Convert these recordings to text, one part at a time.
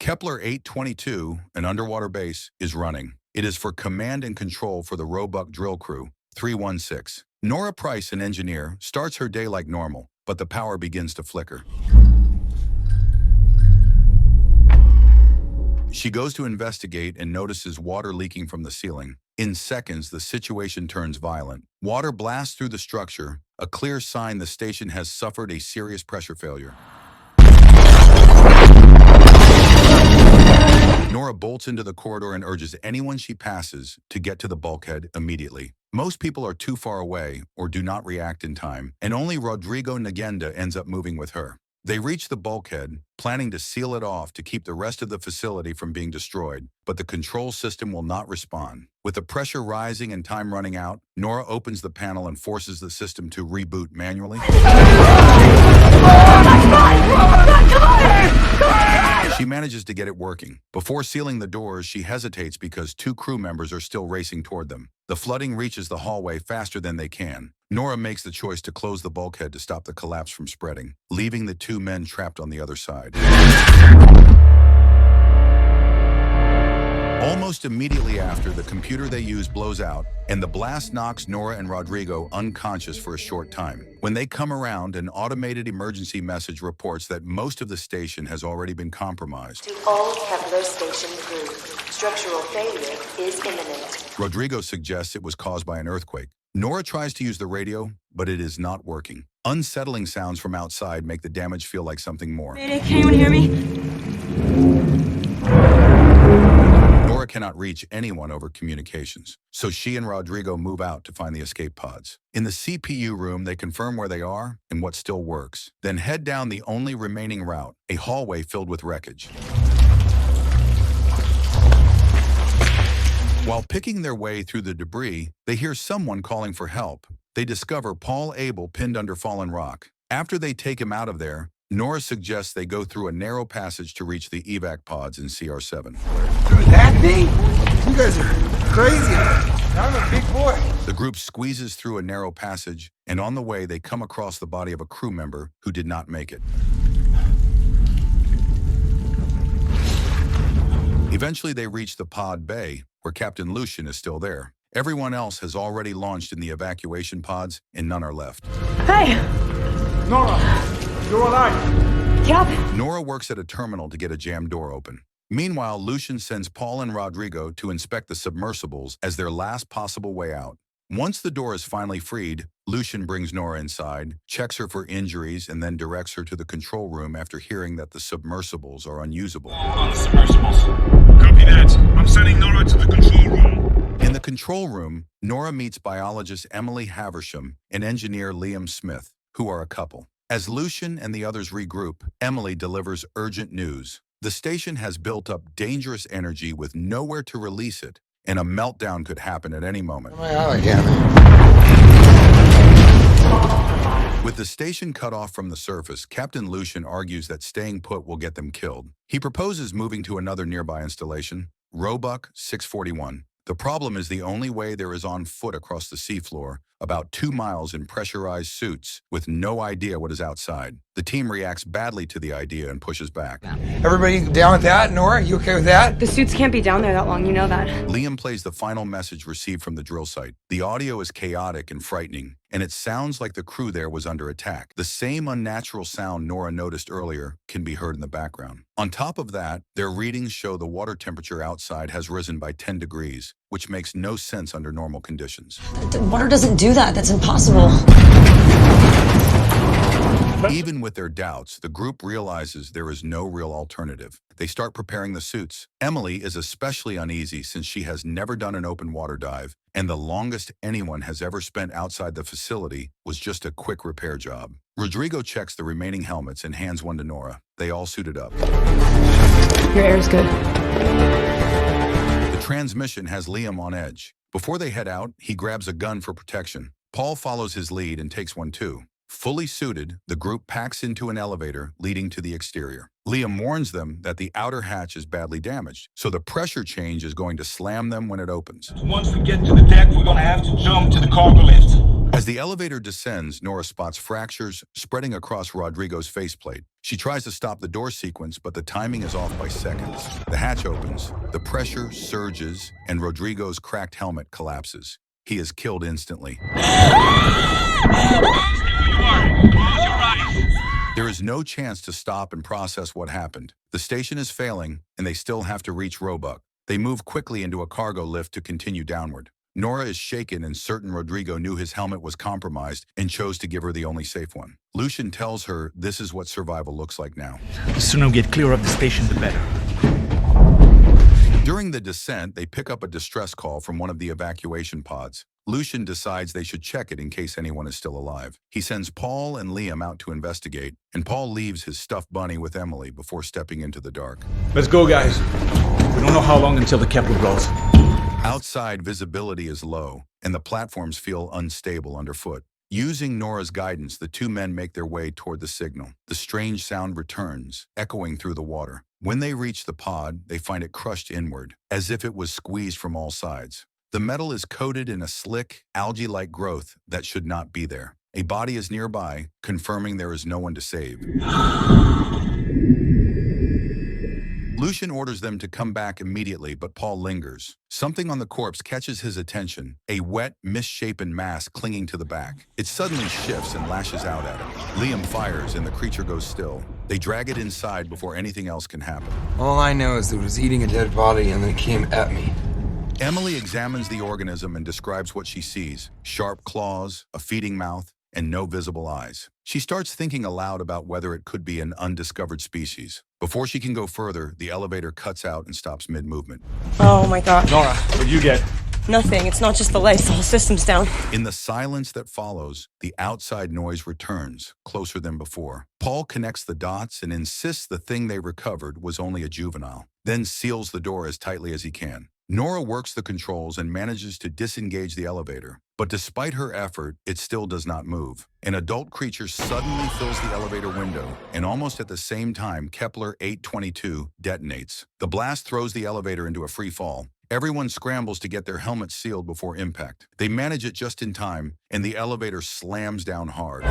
Kepler 822, an underwater base, is running. It is for command and control for the Roebuck drill crew, 316. Nora Price, an engineer, starts her day like normal, but the power begins to flicker. She goes to investigate and notices water leaking from the ceiling. In seconds, the situation turns violent. Water blasts through the structure, a clear sign the station has suffered a serious pressure failure. Nora bolts into the corridor and urges anyone she passes to get to the bulkhead immediately. Most people are too far away or do not react in time, and only Rodrigo Nagenda ends up moving with her. They reach the bulkhead, planning to seal it off to keep the rest of the facility from being destroyed, but the control system will not respond. With the pressure rising and time running out, Nora opens the panel and forces the system to reboot manually. She manages to get it working. Before sealing the doors, she hesitates because two crew members are still racing toward them. The flooding reaches the hallway faster than they can. Nora makes the choice to close the bulkhead to stop the collapse from spreading, leaving the two men trapped on the other side. Almost immediately after, the computer they use blows out, and the blast knocks Nora and Rodrigo unconscious for a short time. When they come around, an automated emergency message reports that most of the station has already been compromised. To all Kepler station crew, structural failure is imminent. Rodrigo suggests it was caused by an earthquake. Nora tries to use the radio, but it is not working. Unsettling sounds from outside make the damage feel like something more. Mayday, can anyone hear me? Nora cannot reach anyone over communications, so she and Rodrigo move out to find the escape pods. In the CPU room, they confirm where they are and what still works, then head down the only remaining route, a hallway filled with wreckage. While picking their way through the debris, they hear someone calling for help. They discover Paul Abel pinned under fallen rock. After they take him out of there, Nora suggests they go through a narrow passage to reach the evac pods in CR7. Through that thing? You guys are crazy. I'm a big boy. The group squeezes through a narrow passage, and on the way they come across the body of a crew member who did not make it. Eventually they reach the pod bay, where Captain Lucian is still there. Everyone else has already launched in the evacuation pods, and none are left. Hey! Nora, you're alive. Cap? Nora works at a terminal to get a jammed door open. Meanwhile, Lucian sends Paul and Rodrigo to inspect the submersibles as their last possible way out. Once the door is finally freed, Lucian brings Nora inside, checks her for injuries, and then directs her to the control room after hearing that the submersibles are unusable. On the submersibles. Copy that. I'm sending Nora to the control room. In the control room, Nora meets biologist Emily Haversham and engineer Liam Smith, who are a couple. As Lucian and the others regroup, Emily delivers urgent news. The station has built up dangerous energy with nowhere to release it, and a meltdown could happen at any moment. Am I out again? With the station cut off from the surface, Captain Lucian argues that staying put will get them killed. He proposes moving to another nearby installation, Roebuck 641. The problem is the only way there is on foot across the seafloor, about 2 miles in pressurized suits, with no idea what is outside. The team reacts badly to the idea and pushes back. Everybody down with that? Nora, you okay with that? The suits can't be down there that long, you know that. Liam plays the final message received from the drill site. The audio is chaotic and frightening, and it sounds like the crew there was under attack. The same unnatural sound Nora noticed earlier can be heard in the background. On top of that, their readings show the water temperature outside has risen by 10 degrees, which makes no sense under normal conditions. The water doesn't do that. That's impossible. Even with their doubts, the group realizes there is no real alternative. They start preparing the suits. Emily is especially uneasy since she has never done an open water dive, and the longest anyone has ever spent outside the facility was just a quick repair job. Rodrigo checks the remaining helmets and hands one to Nora. They all suited up. Your air's good. The transmission has Liam on edge. Before they head out, he grabs a gun for protection. Paul follows his lead and takes one too. Fully suited, the group packs into an elevator leading to the exterior. Liam warns them that the outer hatch is badly damaged, so the pressure change is going to slam them when it opens. Once we get to the deck, we're gonna have to jump to the cargo lift. As the elevator descends, Nora spots fractures spreading across Rodrigo's faceplate. She tries to stop the door sequence, but the timing is off by seconds. The hatch opens, the pressure surges, and Rodrigo's cracked helmet collapses. He is killed instantly. There is no chance to stop and process what happened. The station is failing, and they still have to reach Roebuck. They move quickly into a cargo lift to continue downward. Nora is shaken and certain Rodrigo knew his helmet was compromised and chose to give her the only safe one. Lucian tells her this is what survival looks like now. The sooner we get clear of the station, the better. During the descent, they pick up a distress call from one of the evacuation pods. Lucian decides they should check it in case anyone is still alive. He sends Paul and Liam out to investigate, and Paul leaves his stuffed bunny with Emily before stepping into the dark. Let's go, guys. We don't know how long until the Kepler blows. Outside, visibility is low, and the platforms feel unstable underfoot. Using Nora's guidance, the two men make their way toward the signal. The strange sound returns, echoing through the water. When they reach the pod, they find it crushed inward, as if it was squeezed from all sides. The metal is coated in a slick, algae-like growth that should not be there. A body is nearby, confirming there is no one to save. Lucian orders them to come back immediately, but Paul lingers. Something on the corpse catches his attention, a wet, misshapen mass clinging to the back. It suddenly shifts and lashes out at him. Liam fires and the creature goes still. They drag it inside before anything else can happen. All I know is it was eating a dead body and then it came at me. Emily examines the organism and describes what she sees. Sharp claws, a feeding mouth, and no visible eyes. She starts thinking aloud about whether it could be an undiscovered species. Before she can go further, the elevator cuts out and stops mid-movement. Oh my god. Nora, what'd you get? Nothing. It's not just the lights. The whole system's down. In the silence that follows, the outside noise returns, closer than before. Paul connects the dots and insists the thing they recovered was only a juvenile, then seals the door as tightly as he can. Nora works the controls and manages to disengage the elevator. But despite her effort, it still does not move. An adult creature suddenly fills the elevator window, and almost at the same time, Kepler 822 detonates. The blast throws the elevator into a free fall. Everyone scrambles to get their helmets sealed before impact. They manage it just in time, and the elevator slams down hard.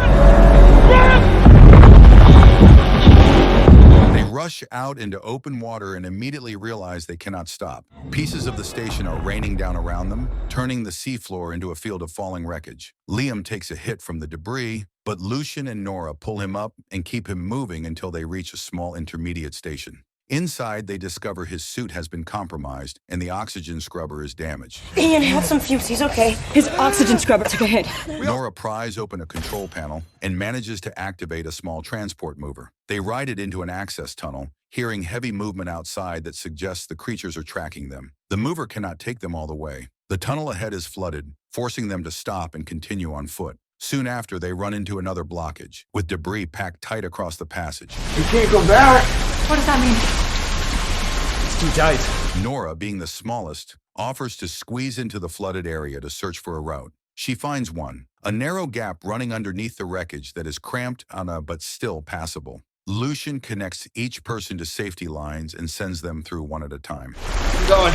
They rush out into open water and immediately realize they cannot stop. Pieces of the station are raining down around them, turning the seafloor into a field of falling wreckage. Liam takes a hit from the debris, but Lucian and Nora pull him up and keep him moving until they reach a small intermediate station. Inside, they discover his suit has been compromised and the oxygen scrubber is damaged. He inhaled some fumes. He's okay. His oxygen scrubber took a hit. Nora pries open a control panel and manages to activate a small transport mover. They ride it into an access tunnel, hearing heavy movement outside that suggests the creatures are tracking them. The mover cannot take them all the way. The tunnel ahead is flooded, forcing them to stop and continue on foot. Soon after, they run into another blockage, with debris packed tight across the passage. We can't go back. What does that mean? It's too tight. Nora, being the smallest, offers to squeeze into the flooded area to search for a route. She finds one, a narrow gap running underneath the wreckage that is cramped but still passable. Lucian connects each person to safety lines and sends them through one at a time. I'm going.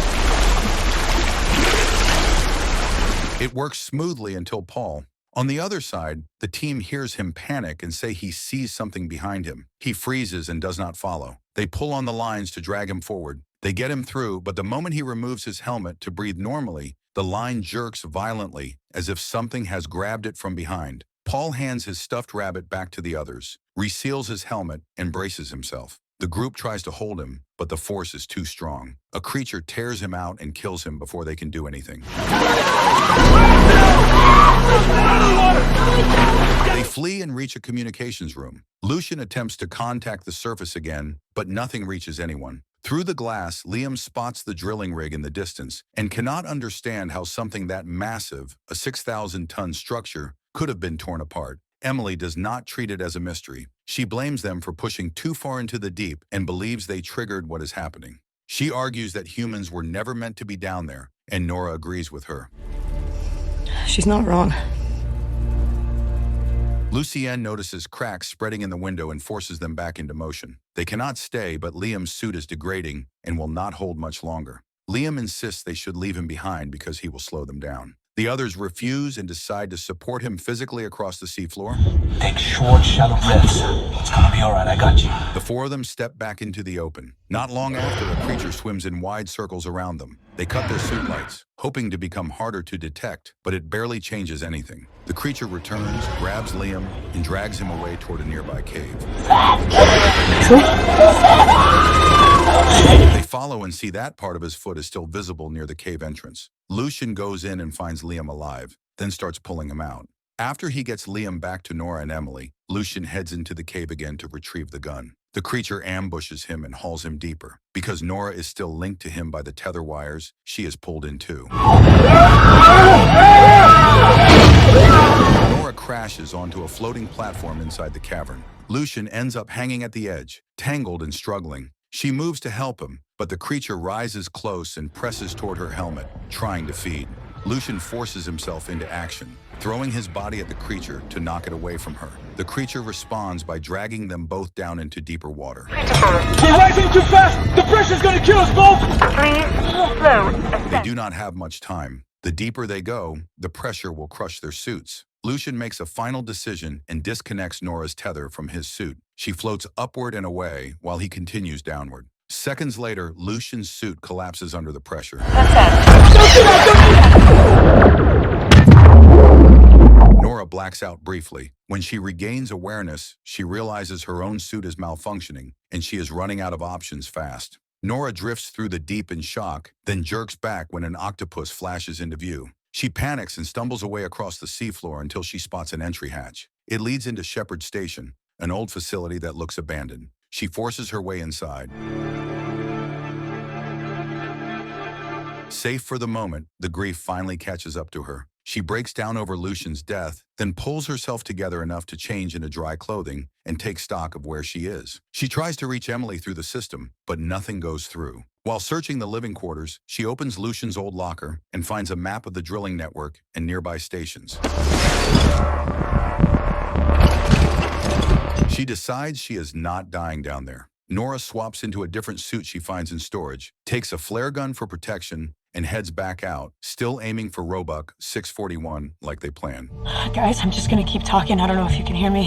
It works smoothly until Paul. On the other side, the team hears him panic and say he sees something behind him. He freezes and does not follow. They pull on the lines to drag him forward. They get him through, but the moment he removes his helmet to breathe normally, the line jerks violently, as if something has grabbed it from behind. Paul hands his stuffed rabbit back to the others, reseals his helmet, and braces himself. The group tries to hold him, but the force is too strong. A creature tears him out and kills him before they can do anything. They flee and reach a communications room. Lucian attempts to contact the surface again, but nothing reaches anyone. Through the glass, Liam spots the drilling rig in the distance and cannot understand how something that massive, a 6,000-ton structure, could have been torn apart. Emily does not treat it as a mystery. She blames them for pushing too far into the deep and believes they triggered what is happening. She argues that humans were never meant to be down there, and Nora agrees with her. She's not wrong. Lucienne notices cracks spreading in the window and forces them back into motion. They cannot stay, but Liam's suit is degrading and will not hold much longer. Liam insists they should leave him behind because he will slow them down. The others refuse and decide to support him physically across the seafloor. Take short, shallow breaths. It's gonna be alright, I got you. The four of them step back into the open. Not long after, a creature swims in wide circles around them. They cut their suit lights, hoping to become harder to detect, but it barely changes anything. The creature returns, grabs Liam, and drags him away toward a nearby cave. They follow and see that part of his foot is still visible near the cave entrance. Lucian goes in and finds Liam alive, then starts pulling him out. After he gets Liam back to Nora and Emily, Lucian heads into the cave again to retrieve the gun. The creature ambushes him and hauls him deeper. Because Nora is still linked to him by the tether wires, she is pulled in too. Nora crashes onto a floating platform inside the cavern. Lucian ends up hanging at the edge, tangled and struggling. She moves to help him, but the creature rises close and presses toward her helmet, trying to feed. Lucian forces himself into action, throwing his body at the creature to knock it away from her. The creature responds by dragging them both down into deeper water. We're rising too fast! The pressure's gonna kill us both! Please slow. They do not have much time. The deeper they go, the pressure will crush their suits. Lucian makes a final decision and disconnects Nora's tether from his suit. She floats upward and away while he continues downward. Seconds later, Lucian's suit collapses under the pressure. Nora blacks out briefly. When she regains awareness, she realizes her own suit is malfunctioning, and she is running out of options fast. Nora drifts through the deep in shock, then jerks back when an octopus flashes into view. She panics and stumbles away across the seafloor until she spots an entry hatch. It leads into Shepherd Station, an old facility that looks abandoned. She forces her way inside. Safe for the moment, the grief finally catches up to her. She breaks down over Lucian's death, then pulls herself together enough to change into dry clothing and take stock of where she is. She tries to reach Emily through the system, but nothing goes through. While searching the living quarters, she opens Lucian's old locker and finds a map of the drilling network and nearby stations. She decides she is not dying down there. Nora swaps into a different suit she finds in storage, takes a flare gun for protection, and heads back out, still aiming for Roebuck 641 like they planned. Guys, I'm just gonna keep talking. I don't know if you can hear me.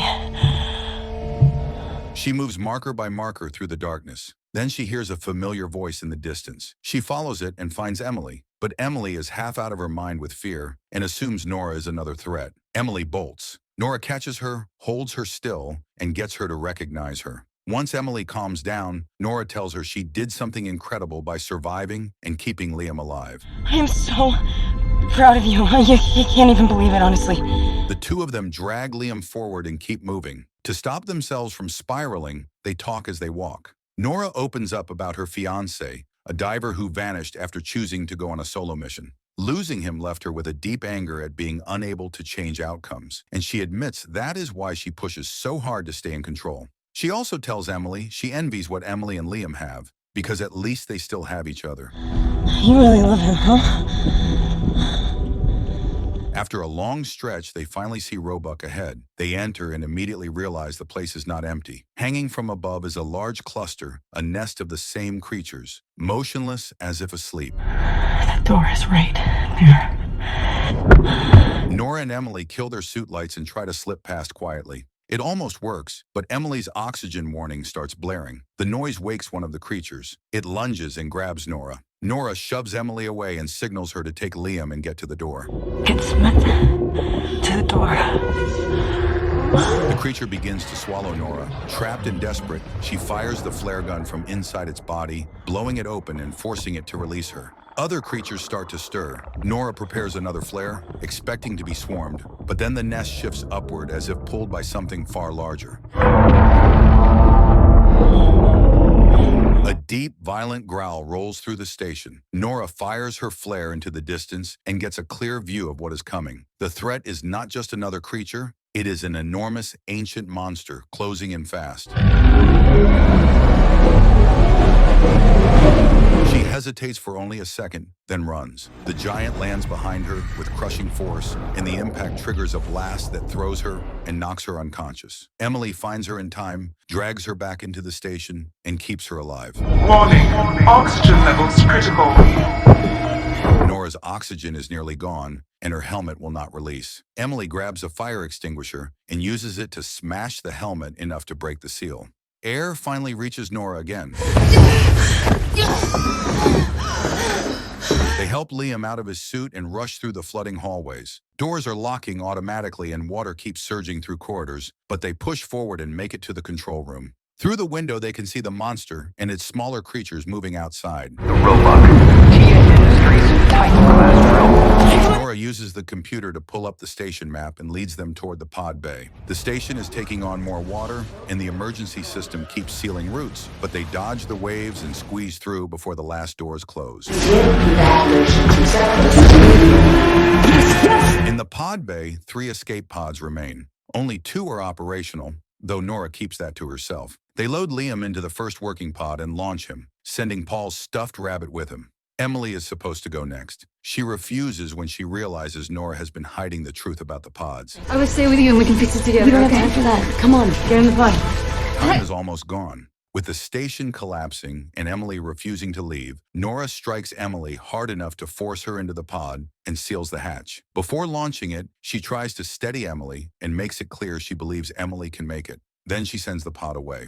She moves marker by marker through the darkness. Then she hears a familiar voice in the distance. She follows it and finds Emily, but Emily is half out of her mind with fear and assumes Nora is another threat. Emily bolts. Nora catches her, holds her still, and gets her to recognize her. Once Emily calms down, Nora tells her she did something incredible by surviving and keeping Liam alive. I am so proud of you. You can't even believe it, honestly. The two of them drag Liam forward and keep moving. To stop themselves from spiraling, they talk as they walk. Nora opens up about her fiancé, a diver who vanished after choosing to go on a solo mission. Losing him left her with a deep anger at being unable to change outcomes, and she admits that is why she pushes so hard to stay in control. She also tells Emily she envies what Emily and Liam have, because at least they still have each other. You really love him, huh? After a long stretch, they finally see Roebuck ahead. They enter and immediately realize the place is not empty. Hanging from above is a large cluster, a nest of the same creatures, motionless as if asleep. That door is right there. Nora and Emily kill their suit lights and try to slip past quietly. It almost works, but Emily's oxygen warning starts blaring. The noise wakes one of the creatures. It lunges and grabs Nora. Nora shoves Emily away and signals her to take Liam and get to the door. Get Smith to the door. The creature begins to swallow Nora. Trapped and desperate, she fires the flare gun from inside its body, blowing it open and forcing it to release her. Other creatures start to stir. Nora prepares another flare, expecting to be swarmed, but then the nest shifts upward as if pulled by something far larger. A deep, violent growl rolls through the station. Nora fires her flare into the distance and gets a clear view of what is coming. The threat is not just another creature, it is an enormous, ancient monster closing in fast. She hesitates hesitates for only a second, then runs. The giant lands behind her with crushing force, and the impact triggers a blast that throws her and knocks her unconscious. Emily finds her in time, drags her back into the station, and keeps her alive. Warning, oxygen levels critical. Nora's oxygen is nearly gone, and her helmet will not release. Emily grabs a fire extinguisher and uses it to smash the helmet enough to break the seal. Air finally reaches Nora again. They help Liam out of his suit and rush through the flooding hallways. Doors are locking automatically and water keeps surging through corridors, but they push forward and make it to the control room. Through the window, they can see the monster and its smaller creatures moving outside. The robot. TN Industries, Titan class drill. Nora uses the computer to pull up the station map and leads them toward the pod bay. The station is taking on more water, and the emergency system keeps sealing routes, but they dodge the waves and squeeze through before the last doors close. In the pod bay, 3 escape pods remain. Only 2 are operational, though Nora keeps that to herself. They load Liam into the first working pod and launch him, sending Paul's stuffed rabbit with him. Emily is supposed to go next. She refuses when she realizes Nora has been hiding the truth about the pods. I will stay with you and we can fix it together. We don't have okay? time for that. Come on. Get in the pod. Time is almost gone. With the station collapsing and Emily refusing to leave, Nora strikes Emily hard enough to force her into the pod and seals the hatch. Before launching it, she tries to steady Emily and makes it clear she believes Emily can make it. Then she sends the pod away.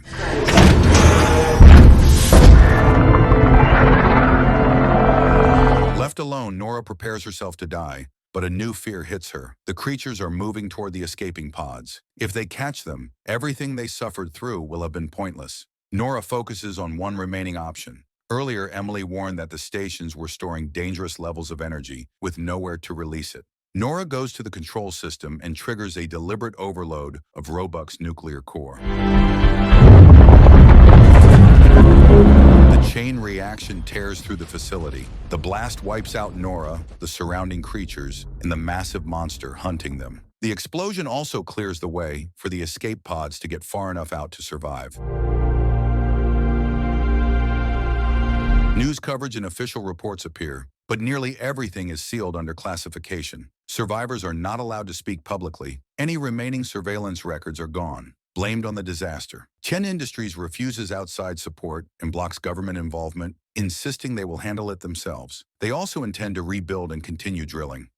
Left alone, Nora prepares herself to die, but a new fear hits her. The creatures are moving toward the escaping pods. If they catch them, everything they suffered through will have been pointless. Nora focuses on one remaining option. Earlier, Emily warned that the stations were storing dangerous levels of energy with nowhere to release it. Nora goes to the control system and triggers a deliberate overload of Roebuck's nuclear core. The chain reaction tears through the facility. The blast wipes out Nora, the surrounding creatures, and the massive monster hunting them. The explosion also clears the way for the escape pods to get far enough out to survive. News coverage and official reports appear, but nearly everything is sealed under classification. Survivors are not allowed to speak publicly. Any remaining surveillance records are gone, blamed on the disaster. Chen Industries refuses outside support and blocks government involvement, insisting they will handle it themselves. They also intend to rebuild and continue drilling.